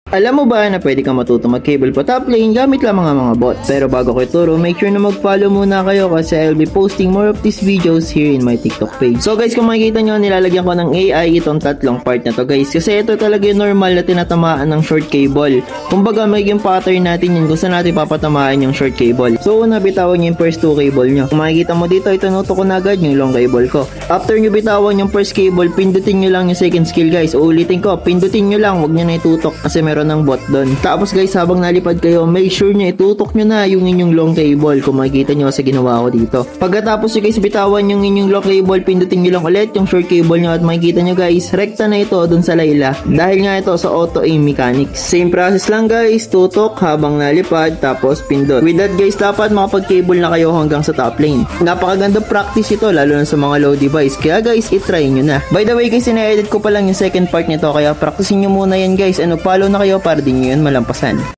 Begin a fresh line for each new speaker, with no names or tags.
Alam mo ba na pwede kang matuto mag-cable pa top lane gamit lang mga bot? Pero bago ko ituro, make sure na mag-follow muna kayo kasi I'll be posting more of these videos here in my TikTok page. So guys, kung makikita nyo, nilalagyan ko ng AI itong tatlong part na to guys. Kasi ito talaga yung normal na tinatamaan ng short cable. Kumbaga magiging pattern natin yun kung saan natin papatamaan yung short cable. So una, bitawan nyo yung first 2 cable nyo. Kung makikita mo dito, itunuto ko na agad yung long cable ko. After nyo bitawan yung first cable, pindutin nyo lang yung second skill guys. Uulitin ko, pindutin nyo lang, huwag nyo na itutok kasi meron ng bot doon. Tapos guys, habang nalipad kayo, make sure nyo itutok nyo na yung inyong long cable kung makikita nyo sa ginawa ko dito. Pagkatapos nyo guys bitawan yung inyong long cable, pindutin nyo lang ulit yung short cable nyo at makikita nyo guys, rekta na ito doon sa Layla. Dahil nga ito sa auto aim mechanics. Same process lang guys, tutok habang nalipad tapos pindot. With that guys, dapat makapag-cable na kayo hanggang sa top lane. Napakaganda practice ito lalo na sa mga low device. Kaya guys, itry nyo na. By the way guys, ina-edit ko pa lang yung second part nito kaya practicein nyo muna yan guys. Follow na kayo para din nyo yun malampasan.